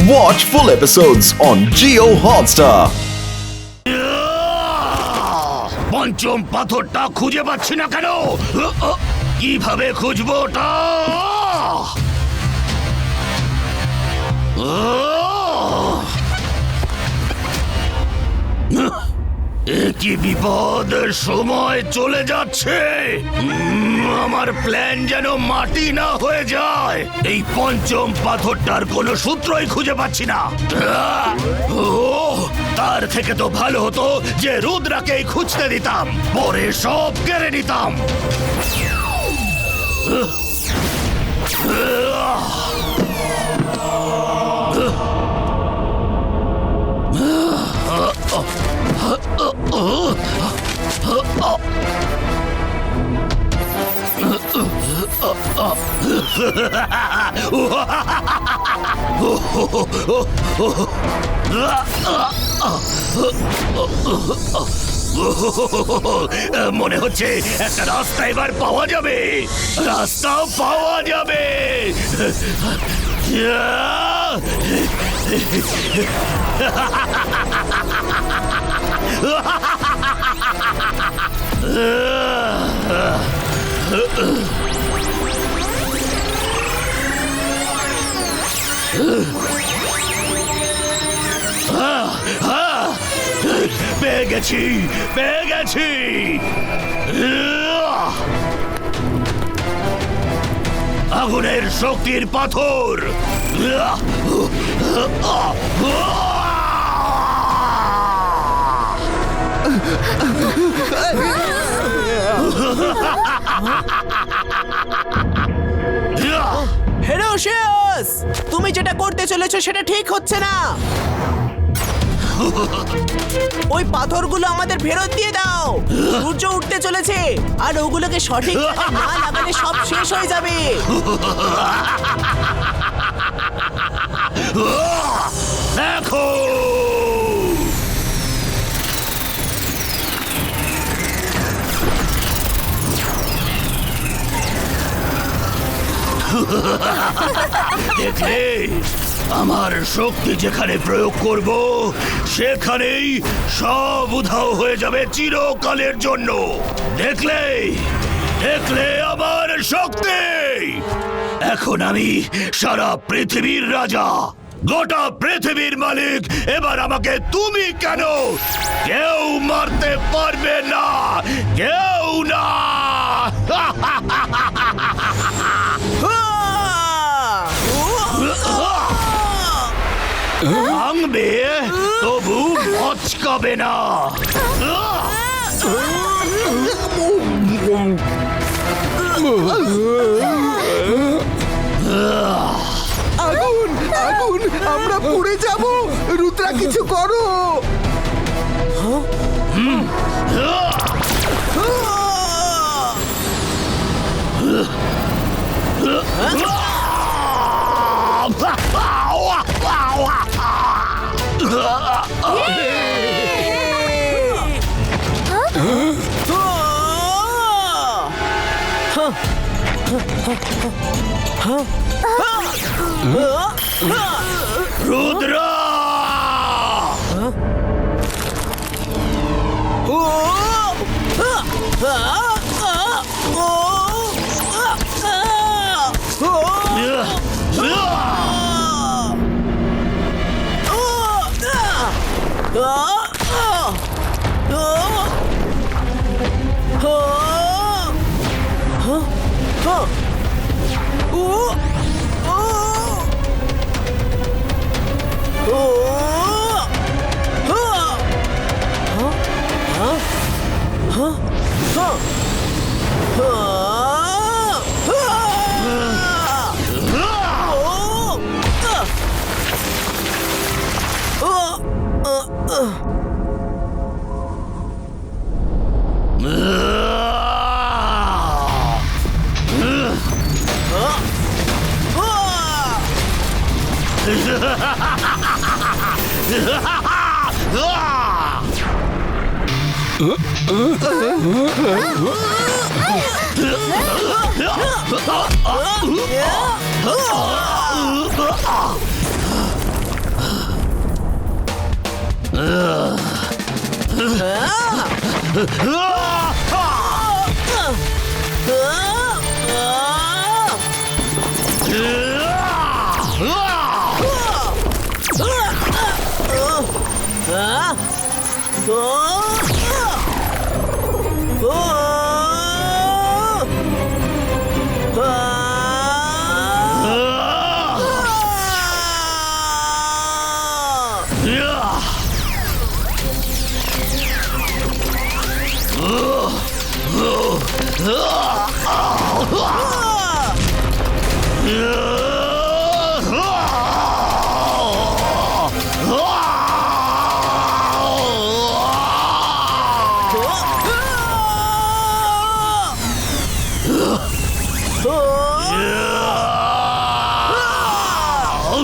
Watch full episodes on Jio Hotstar. পঞ্চম পাথরটা খুঁজে পাচ্ছি না কেন? কিভাবে খুঁজবো ওটা? কি বিপদ! সময় চলে যাচ্ছে। আমার প্ল্যান যেন মাটি না হয়ে যায়। এই পঞ্চম পাথরটার কোনো সূত্রই খুঁজে পাচ্ছি না। তার থেকে তো ভালো হতো যে রুদ্রাকেই খুঁজতে দিতাম, পরে সব কেড়ে নিতাম। মনে হচ্ছে একটা রাস্তা এবার পাওয়া যাবে। রাস্তা পাওয়া যাবে। পেয়ে গেছি, পেয়ে গেছি। আগুনের শক্তির পাথর। হেরোশিয়াস, তুমি যেটা করতে চলেছো সেটা ঠিক হচ্ছে না। ওই পাথরগুলো আমাদের ফেরত দিয়ে দাও। সূর্য উঠতে চলেছে, আর ওগুলোকে সঠিক জায়গায় না লাগালে সব শেষ হয়ে যাবে। দেখো, দেখলে, আমার শক্তি যেখানে প্রয়োগ করব সেখানেই সব উধাও হয়ে যাবে চিরকালের জন্য। দেখলে, দেখলে আমার শক্তি। এখন আমি সারা পৃথিবীর রাজা, গোটা পৃথিবীর মালিক। এবার আমাকে তুমি কেন কেউ মারতে পারবে না, কেউ না। ভাঙবে তবু মচকাবে না। আগুন, আগুন, আমরা পুড়ে যাব। রুদ্রা, কিছু করো। রুদ্রা!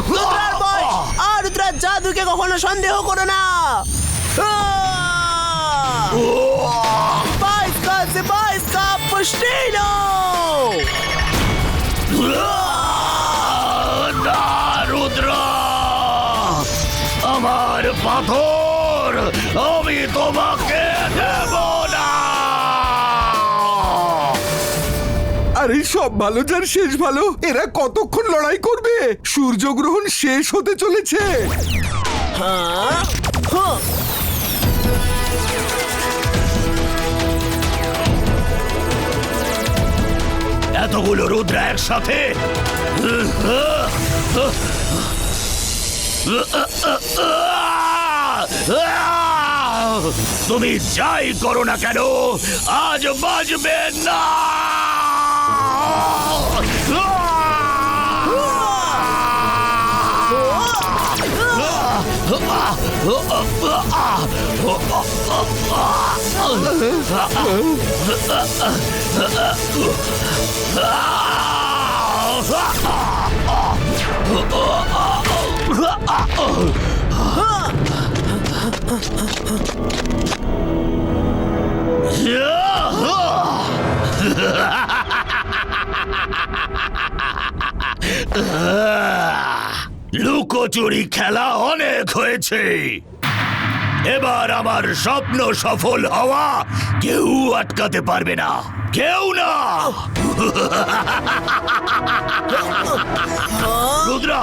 রুদ্রার বয়স আর রুদ্রার জাদুকে কখনো সন্দেহ করো না। বাইস্কা পুষ্টিনো না রুদ্র, আমার পাথর আমি তোমাকে দেব না। আরে সব ভালো যার শেষ ভালো। এরা কতক্ষণ লড়াই করবে? সূর্যগ্রহণ শেষ হতে চলেছে। এতগুলো রুদ্র একসাথে? তুমি যাই করো না কেন, আজ বাজবে না। লুকোচুরি খেলা অনেক হয়েছে, এবার আমার স্বপ্ন সফল হওয়া কেউ আটকাতে পারবে না, কেউ না। রুদ্রা,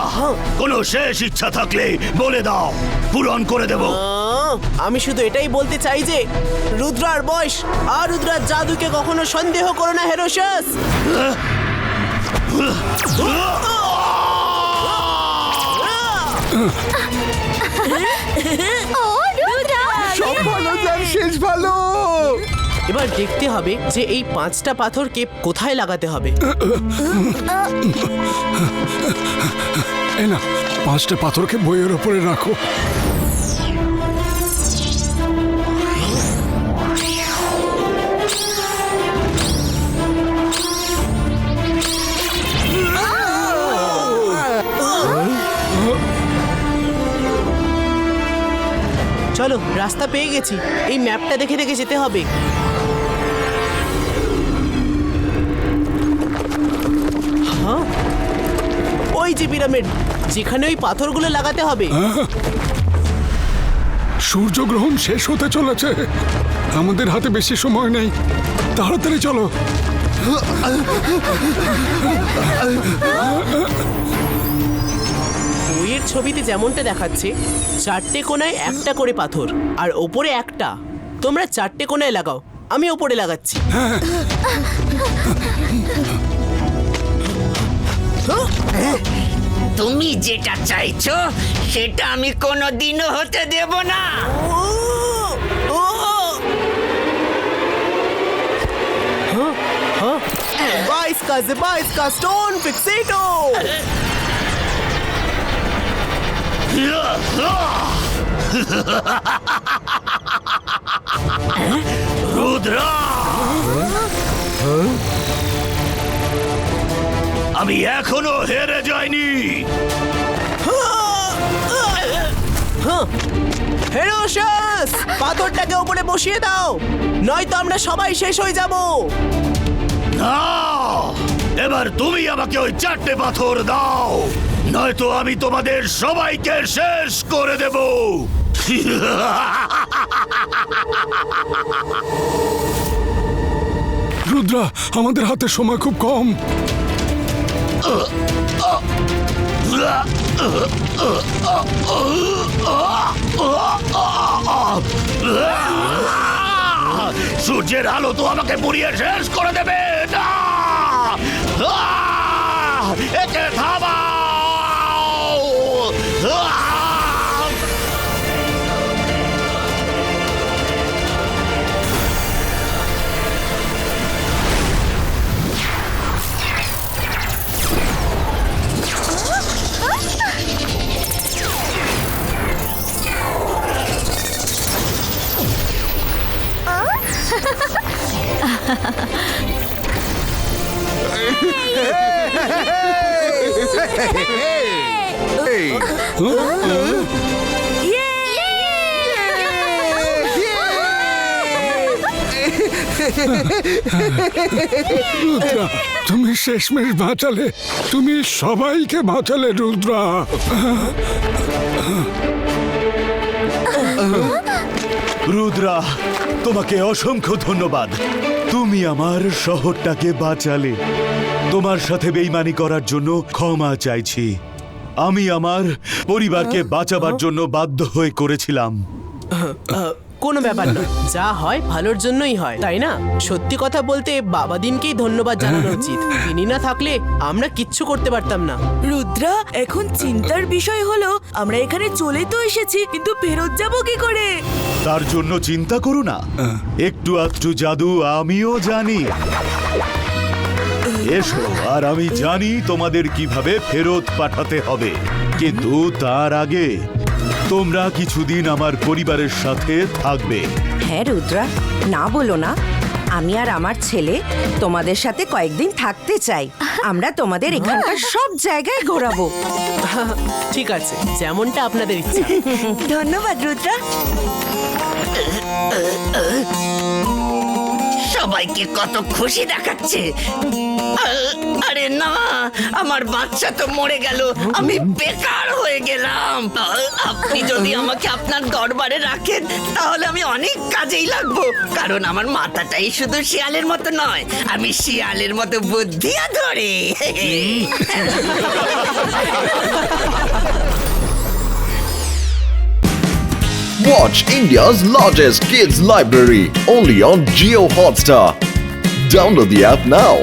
কোনো শেষ ইচ্ছা থাকলে বলে দাও, পূরণ করে দেব। আমি শুধু এটাই বলতে চাই যে রুদ্রার বয়স আর রুদ্রার জাদুকে কখনো সন্দেহ করো না হেরোশাস। সব ভালো যার শেষ ভালো। এবার দেখতে হবে যে এই 5টা পাথরকে কোথায় লাগাতে হবে। এই না, 5টা পাথরকে বইয়ের ওপরে রাখো। চলো, রাস্তা পেয়ে গেছি। এই ম্যাপটা দেখে দেখে যেতে হবে। হ্যাঁ, ওই যে পিরামিড, যেখানে ওই পাথরগুলো লাগাতে হবে। সূর্যগ্রহণ শেষ হতে চলেছে, আমাদের হাতে বেশি সময় নেই, তাড়াতাড়ি চলো। বইয়ের ছবিতে যেমনটা দেখাচ্ছে, 4টে কোণায় একটা করে পাথর আর ওপরে একটা। তোমরা 4টে কোণায় লাগাও, আমি ওপরে লাগাচ্ছি। তুমি যেটা চাইছো সেটা আমি কোনোদিনও হতে দেব না। Baisca Stone Fixato! রুদ্রা, আমি এখনো হেরে যাইনি। হেরোশাস, পাথরটাকে উপরে বসিয়ে দাও, নয়তো আমরা সবাই শেষ হয়ে যাব। না, এবার তুমি আমাকে ওই 4টে পাথর দাও, নয়তো আমি তোমাদের সবাইকে শেষ করে দেব। রুদ্রা, আমাদের হাতে সময় খুব কম। সূর্যের আলো তো আমাকে পুড়িয়ে শেষ করে দেবে না। একে থামাও। রুদ্রা, তুমি শেষমেশ বাঁচালে, তুমি সবাইকে বাঁচালে রুদ্রা। রুদ্রা, তোমাকে অসংখ্য ধন্যবাদ। তুমি আমার শহরটাকে বাঁচালে। তোমার সাথে বেইমানি করার জন্য ক্ষমা চাইছি। আমি আমার পরিবারকে বাঁচাবার জন্য বাধ্য হয়ে করেছিলাম। কোনো ব্যাপার না, যা হয় ভালোর জন্যই হয়, তাই না? সত্যি কথা বলতে বাবা দিনকেই ধন্যবাদ জানানো উচিত। তিনি না থাকলে আমরা কিচ্ছু করতে পারতাম না। রুদ্রা, এখন চিন্তার বিষয় হলো আমরা এখানে চলে তো এসেছি, কিন্তু ফেরত যাব কি করে? তার জন্য চিন্তা করো না, একটু আধটু জাদু আমিও জানি। এসো, আর আমি জানি তোমাদের কিভাবে ফেরত পাঠাতে হবে। কিন্তু তার আগে তোমরা কিছুদিন আমার পরিবারের সাথে থাকবে। হ্যাঁ রুদ্রা, না বলো না। আমি আর আমার ছেলে তোমাদের সাথে কয়েকদিন থাকতে চাই। আমরা তোমাদের এখানকার সব জায়গায় ঘোরাবো। ঠিক আছে, যেমনটা আপনাদের ইচ্ছা। ধন্যবাদ রুদ্রা। সবাইকে কত খুশি দেখাচ্ছে। আরে না, আমার বাচ্চা তো মরে গেল, আমি বেকার হয়ে গেলাম। আপনি যদি আমাকে আপনার দরবারে রাখেন তাহলে আমি অনেক কাজেই লাগবো, কারণ আমার মাথাটাই শুধু শিয়ালের মতো নয়, আমি শিয়ালের মতো বুদ্ধিও ধরে। Watch India's largest kids library only on Geo Hotstar. Download the app now.